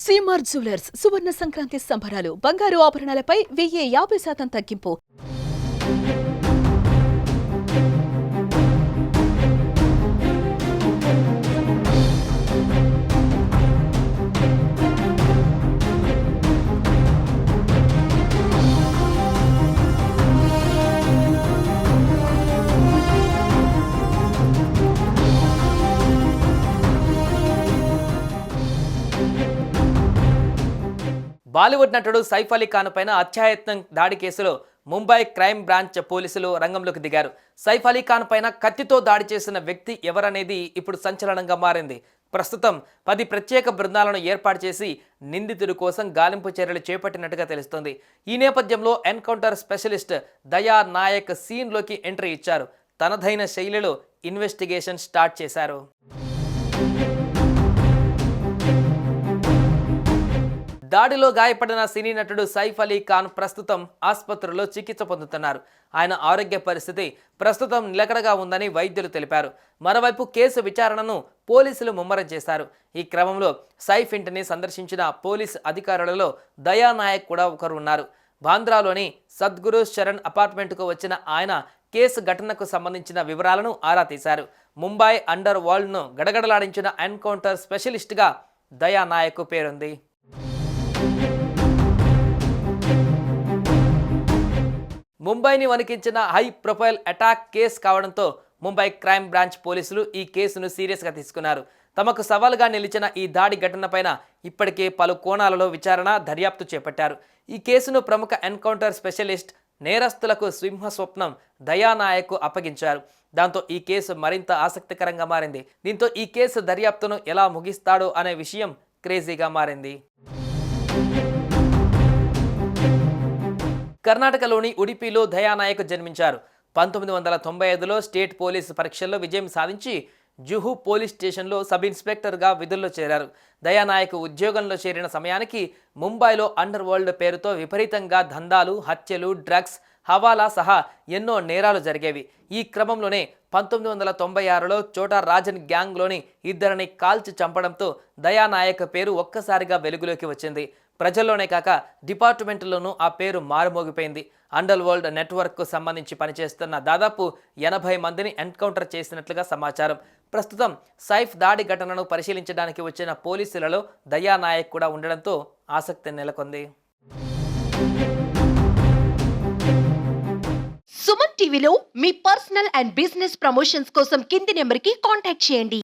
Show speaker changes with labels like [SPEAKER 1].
[SPEAKER 1] CMR jewellers సువర్ణ సంక్రాంతి సంబరాలు బంగారు ఆభరణాలపై 50% తగ్గింపు.
[SPEAKER 2] బాలీవుడ్ నటుడు సైఫ్ అలీ ఖాన్ పైన హత్యాయత్నం దాడి కేసులో ముంబై క్రైమ్ బ్రాంచ్ పోలీసులు రంగంలోకి దిగారు. సైఫ్ అలీ ఖాన్ పైన కత్తితో దాడి చేసిన వ్యక్తి ఎవరనేది ఇప్పుడు సంచలనంగా మారింది. ప్రస్తుతం 10 ప్రత్యేక బృందాలను ఏర్పాటు చేసి నిందితుడి కోసం గాలింపు చర్యలు చేపట్టినట్టుగా తెలుస్తోంది. ఈ నేపథ్యంలో ఎన్కౌంటర్ స్పెషలిస్ట్ దయా నాయక్ సీన్లోకి ఎంట్రీ ఇచ్చారు. తనదైన శైలిలో ఇన్వెస్టిగేషన్ స్టార్ట్ చేశారు. దాడిలో గాయపడిన సినీ నటుడు సైఫ్ అలీ ఖాన్ ప్రస్తుతం ఆసుపత్రిలో చికిత్స పొందుతున్నారు. ఆయన ఆరోగ్య పరిస్థితి ప్రస్తుతం నిలకడగా ఉందని వైద్యులు తెలిపారు. మరోవైపు కేసు విచారణను పోలీసులు ముమ్మరం చేశారు. ఈ క్రమంలో సైఫ్ ఇంటిని సందర్శించిన పోలీసు అధికారులలో దయా నాయక్ కూడా ఒకరు ఉన్నారు. బాంద్రాలోని సద్గురు శరణ్ అపార్ట్మెంట్కు వచ్చిన ఆయన కేసు ఘటనకు సంబంధించిన వివరాలను ఆరా తీశారు. ముంబై అండర్ వరల్డ్ను గడగడలాడించిన ఎన్కౌంటర్ స్పెషలిస్ట్గా దయా నాయక్ పేరుంది. ముంబైని వణికించిన హై ప్రొఫైల్ అటాక్ కేసు కావడంతో ముంబై క్రైమ్ బ్రాంచ్ పోలీసులు ఈ కేసును సీరియస్గా తీసుకున్నారు. తమకు సవాలుగా నిలిచిన ఈ దాడి ఘటనపైన ఇప్పటికే పలు కోణాలలో విచారణ దర్యాప్తు చేపట్టారు. ఈ కేసును ప్రముఖ ఎన్కౌంటర్ స్పెషలిస్ట్ నేరస్తులకు సింహస్వప్నం దయా నాయక్ అప్పగించారు. దాంతో ఈ కేసు మరింత ఆసక్తికరంగా మారింది. దీంతో ఈ కేసు దర్యాప్తును ఎలా ముగిస్తాడో అనే విషయం క్రేజీగా మారింది. కర్ణాటకలోని ఉడిపిలో దయా నాయక్ జన్మించారు. 1995లో స్టేట్ పోలీసు పరీక్షల్లో విజయం సాధించి జుహు పోలీస్ స్టేషన్లో సబ్ ఇన్స్పెక్టర్గా విధుల్లో చేరారు. దయా నాయక్ ఉద్యోగంలో చేరిన సమయానికి ముంబైలో అండర్ వరల్డ్ పేరుతో విపరీతంగా దందాలు, హత్యలు, డ్రగ్స్, హవాలా సహా ఎన్నో నేరాలు జరిగేవి. ఈ క్రమంలోనే 1996లో చోటా రాజన్ గ్యాంగ్లోని ఇద్దరిని కాల్చి చంపడంతో దయా నాయక్ పేరు ఒక్కసారిగా వెలుగులోకి వచ్చింది. ప్రజల్లోనే కాక డిపార్ట్మెంట్లోనూ ఆ పేరు మారుమోగిపోయింది. అండర్ వరల్డ్ నెట్వర్క్కు సంబంధించి పనిచేస్తున్న దాదాపు 80 మందిని ఎన్కౌంటర్ చేసినట్లుగా సమాచారం. ప్రస్తుతం సైఫ్ దాడి ఘటనను పరిశీలించడానికి వచ్చిన పోలీసులలో దయా నాయక్ కూడా ఉండడంతో ఆసక్తి నెలకొంది.
[SPEAKER 3] సుమన్ టీవీలో మీ పర్సనల్ అండ్ బిజినెస్ ప్రమోషన్స్ కోసం కింది నెంబర్కి కాంటాక్ట్ చేయండి.